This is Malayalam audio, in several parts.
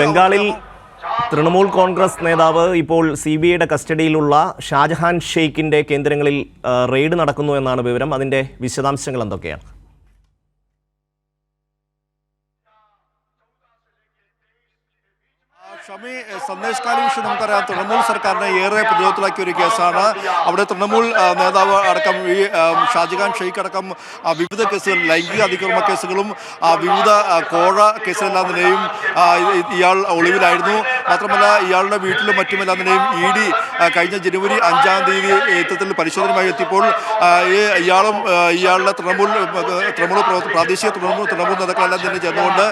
ബംഗാളിൽ തൃണമൂൽ കോൺഗ്രസ് നേതാവ് ഇപ്പോൾ CBIയുടെ കസ്റ്റഡിയിലുള്ള ഷാജഹാൻ ഷെയ്ഖിന്റെ കേന്ദ്രങ്ങളിൽ റെയ്ഡ് നടക്കുന്നു എന്നാണ് വിവരം. അതിന്റെ വിശദാംശങ്ങൾ എന്തൊക്കെയാണ്? ഷമി, സന്ദേശ് കാലി വിഷയം നമുക്കറിയാം. തൃണമൂൽ സർക്കാരിനെ ഏറെ പ്രതിരോധത്തിലാക്കിയ ഒരു കേസാണ്. അവിടെ തൃണമൂൽ നേതാവ് അടക്കം ഈ ഷാജഹാൻ ഷെയ്ഖ് അടക്കം വിവിധ കേസുകൾ, ലൈംഗിക അതിക്രമ കേസുകളും വിവിധ കോഴ കേസുകളെല്ലാം തന്നെയും ഇയാൾ ഒളിവിലായിരുന്നു. മാത്രമല്ല ഇയാളുടെ വീട്ടിലും മറ്റുമെല്ലാം തന്നെയും ED കഴിഞ്ഞ ജനുവരി 5-ാം തീയതി ഇത്തരത്തിൽ പരിശോധനയുമായി എത്തിയപ്പോൾ ഇയാളും ഇയാളുടെ പ്രാദേശിക തൃണമൂൽ നേതാക്കളെല്ലാം തന്നെ ചേർന്നുകൊണ്ട്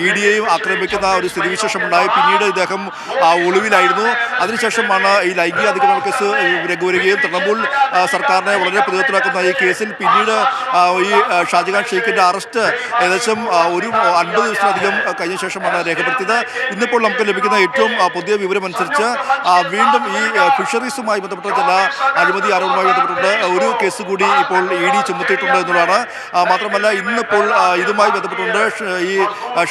EDയെയും ആക്രമിക്കുന്ന ഒരു സ്ഥിതിവിശേഷമുണ്ടായി. പിന്നീട് ഇദ്ദേഹം ഒളിവിലായിരുന്നു. അതിനുശേഷമാണ് ഈ ലൈംഗിക അതിക്രമ കേസ് വരികയും തൃണമൂൽ സർക്കാരിനെ വളരെ പ്രതിരോധത്തിലാക്കുന്ന ഈ കേസിൽ പിന്നീട് ഈ ഷാജഹാൻ ഷെയ്ഖിന്റെ അറസ്റ്റ് ഏകദേശം ഒരു 50 ദിവസത്തിലധികം കഴിഞ്ഞ ശേഷമാണ് രേഖപ്പെടുത്തിയത്. ഇന്നിപ്പോൾ നമുക്ക് ലഭിക്കുന്ന ഏറ്റവും പുതിയ വിവരം അനുസരിച്ച് വീണ്ടും ഈ ഫിഷറീസുമായി ബന്ധപ്പെട്ട ചില അഴിമതി ആരോപണവുമായി ബന്ധപ്പെട്ടുണ്ട് ഒരു കേസ് കൂടി ഇപ്പോൾ ED ചുമത്തിയിട്ടുണ്ട് എന്നുള്ളതാണ്. മാത്രമല്ല ഇന്നിപ്പോൾ ഇതുമായി ബന്ധപ്പെട്ടുണ്ട് ഈ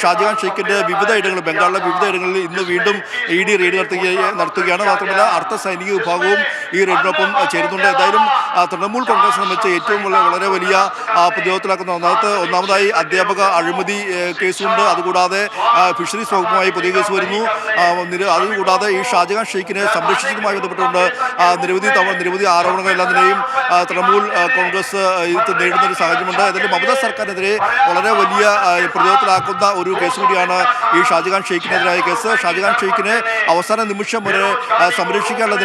ഷാജഹാൻ ഷെയ്ഖിന്റെ വിവിധ ഇടങ്ങൾ, ബംഗാളിലെ വിവിധ ഇടങ്ങളിൽ ഇന്ന് വീണ്ടും ED റെയ്ഡ് നടത്തുകയാണ്. മാത്രമല്ല അർദ്ധ സൈനിക വിഭാഗവും ഈ റെയ്ഡിനൊപ്പം ചേരുന്നുണ്ട്. എന്തായാലും തൃണമൂൽ കോൺഗ്രസിനെ സംബന്ധിച്ച് ഏറ്റവും വളരെ വലിയ പ്രതിരോധത്തിലാക്കുന്ന ഒന്നാമതായി അധ്യാപക അഴിമതി കേസുണ്ട്. അതുകൂടാതെ ഫിഷറീസ് വകുപ്പുമായി പുതിയ കേസ് വരുന്നു. അതുകൂടാതെ ഈ ഷാജഹാൻ ഷെയ്ഖിനെ സംരക്ഷിച്ചതുമായി ബന്ധപ്പെട്ടുകൊണ്ട് നിരവധി ആരോപണങ്ങളെല്ലാം തന്നെയും തൃണമൂൽ കോൺഗ്രസ് നേരിടുന്ന ഒരു സാഹചര്യമുണ്ട്. അതിൽ മമതാ സർക്കാരിനെതിരെ വളരെ വലിയ പ്രതിരോധത്തിലാക്കുന്ന ഒരു കേസ് കൂടിയാണ് ഈ ഷാജഹാൻ ഷെയ്ഖിനെതിരായ കേസ്. ഷാജഹാൻ ഷെയ്ഖിനെ അവസാന നിമിഷം വരെ സംരക്ഷിക്കാനുള്ള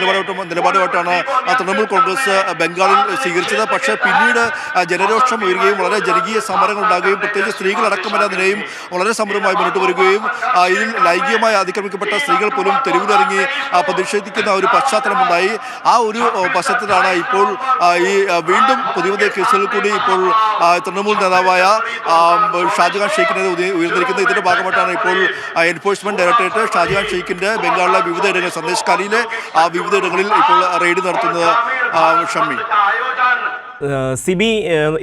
നിലപാടുമായിട്ടാണ് തൃണമൂൽ കോൺഗ്രസ് ബംഗാളിൽ സ്വീകരിച്ചത്. പക്ഷേ പിന്നീട് ജനരോഷം ഉയരുകയും വളരെ ജനകീയ സമരങ്ങൾ ഉണ്ടാകുകയും പ്രത്യേകിച്ച് സ്ത്രീകളടക്കമെല്ലാതിനെയും വളരെ സമരവുമായി മുന്നോട്ട് വരികയും ഇതിൽ ലൈംഗികമായി അതിക്രമിക്കപ്പെട്ട സ്ത്രീകൾ പോലും തെരുവിലിറങ്ങി പ്രതിഷേധിക്കുന്ന ഒരു പശ്ചാത്തലമുണ്ടായി. ആ ഒരു പശ്ചാത്തലത്തിലാണ് ഇപ്പോൾ ഈ വീണ്ടും പുതിയ കേസുകൾ കൂടി ഇപ്പോൾ തൃണമൂൽ നേതാവായ ഷാജഹാൻ ഷെയ്ഖിനെതിരെ ഉയർന്നിരിക്കുന്നത്. ഇതിന്റെ ഭാഗമായിട്ടാണ് ഇപ്പോൾ എൻഫോഴ്സ്മെന്റ് ഡയറക്ടറേറ്റ് ഷാജഹാൻ ഷെയ്ഖിന്റെ ബംഗാളിലെ വിവിധ ഇടങ്ങൾ, സന്ദേശ് കാലിയിലെ വിവിധ ഇടങ്ങളിൽ ഇപ്പോൾ റെയ്ഡ് നടത്തുന്നത്. ഷമ്മി, സിബി,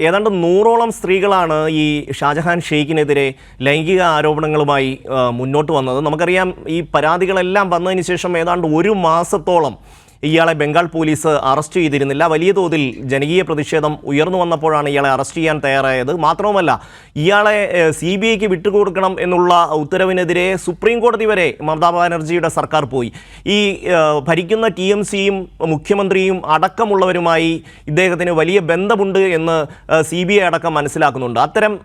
ഏതാണ്ട് 100ഓളം സ്ത്രീകളാണ് ഈ ഷാജഹാൻ ഷെയ്ഖിനെതിരെ ലൈംഗിക ആരോപണങ്ങളുമായി മുന്നോട്ട് വന്നത്. നമുക്കറിയാം ഈ പരാതികളെല്ലാം വന്നതിന് ശേഷം ഏതാണ്ട് 1 മാസത്തോളം ഇയാളെ ബംഗാൾ പോലീസ് അറസ്റ്റ് ചെയ്തിരുന്നില്ല. വലിയ തോതിൽ ജനകീയ പ്രതിഷേധം ഉയർന്നു വന്നപ്പോഴാണ് ഇയാളെ അറസ്റ്റ് ചെയ്യാൻ തയ്യാറായത്. മാത്രവുമല്ല ഇയാളെ CBIക്ക് വിട്ടുകൊടുക്കണം എന്നുള്ള ഉത്തരവിനെതിരെ സുപ്രീം കോടതി വരെ മമതാ ബാനർജിയുടെ സർക്കാർ പോയി. ഈ ഭരിക്കുന്ന TMCയും മുഖ്യമന്ത്രിയും അടക്കമുള്ളവരുമായി ഇദ്ദേഹത്തിന് വലിയ ബന്ധമുണ്ട് എന്ന് CBI അടക്കം മനസ്സിലാക്കുന്നുണ്ട്. അത്തരം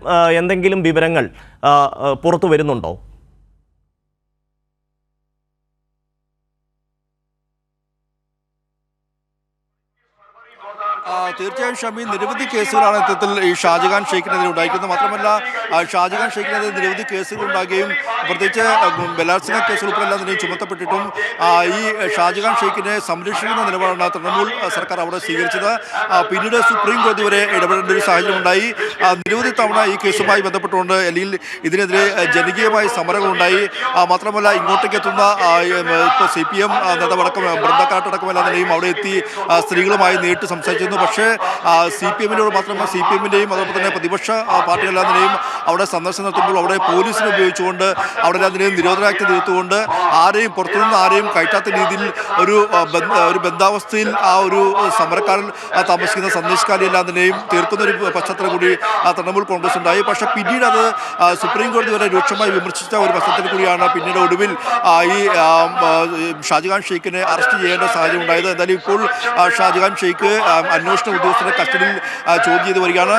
എന്തെങ്കിലും വിവരങ്ങൾ പുറത്തു വരുന്നുണ്ടോ? തീർച്ചയായും ഷമി, നിരവധി കേസുകളാണ് ഇത്തരത്തിൽ ഈ ഷാജഹാൻ ഷെയ്ഖിനെതിരെ ഉണ്ടായിരിക്കുന്നത്. മാത്രമല്ല ഷാജഹാൻ ഷെയ്ഖിനെതിരെ നിരവധി കേസുകൾ ഉണ്ടാകുകയും പ്രത്യേകിച്ച് ബലാത്സംഗ കേസ് ഉൾപ്പെടെല്ലാം തന്നെ ചുമത്തപ്പെട്ടിട്ടും ഈ ഷാജഹാൻ ഷെയ്ഖിനെ സംരക്ഷിക്കുന്ന നിലപാടാണ് തൃണമൂൽ സർക്കാർ അവിടെ സ്വീകരിച്ചത്. പിന്നീട് സുപ്രീം കോടതി വരെ ഇടപെടേണ്ട ഒരു സാഹചര്യം ഉണ്ടായി. നിരവധി തവണ ഈ കേസുമായി ബന്ധപ്പെട്ടുകൊണ്ട് അല്ലെങ്കിൽ ഇതിനെതിരെ ജനകീയമായ സമരങ്ങളുണ്ടായി. മാത്രമല്ല ഇങ്ങോട്ടേക്ക് എത്തുന്ന ഇപ്പോൾ CPM നേതാവടക്കം ബൃന്ദക്കാട്ടടക്കമെല്ലാം തന്നെയും അവിടെ എത്തി സ്ത്രീകളുമായി നേരിട്ട് സംസാരിച്ചിരുന്നു. പക്ഷേ CPMനോട് മാത്രമല്ല CPMന്റെയും അതുപോലെ തന്നെ പ്രതിപക്ഷ പാർട്ടികളെല്ലാം തന്നെയും അവിടെ സന്ദർശനം നടത്തുമ്പോൾ അവിടെ പോലീസിനെ ഉപയോഗിച്ചുകൊണ്ട് അവിടെ എല്ലാം തന്നെയും നിരോധനാജ്ഞ തീർത്തുകൊണ്ട് ആരെയും പുറത്തുനിന്ന് ആരെയും കയറ്റാത്ത രീതിയിൽ ഒരു ബന്ധാവസ്ഥയിൽ ആ ഒരു സമരക്കാരൻ താമസിക്കുന്ന സന്ദേശ് കാലി എല്ലാം തന്നെയും തീർക്കുന്ന ഒരു പശ്ചാത്തലം കൂടി തൃണമൂൽ കോൺഗ്രസ് ഉണ്ടായി. പക്ഷേ പിന്നീട് അത് സുപ്രീം കോടതി വരെ രൂക്ഷമായി വിമർശിച്ച ഒരു പശ്ചാത്തലത്തിൽ കൂടിയാണ് പിന്നീട് ഒടുവിൽ ഈ ഷാജഹാൻ ഷെയ്ഖിനെ അറസ്റ്റ് ചെയ്യേണ്ട സാഹചര്യം ഉണ്ടായത്. എന്തായാലും ഇപ്പോൾ ഷാജഹാൻ ഷെയ്ഖ് അന്വേഷണ ഉദ്യോഗസ്ഥരുടെ കസ്റ്റഡിയിൽ ചോദ്യം ചെയ്ത് വരികയാണ്.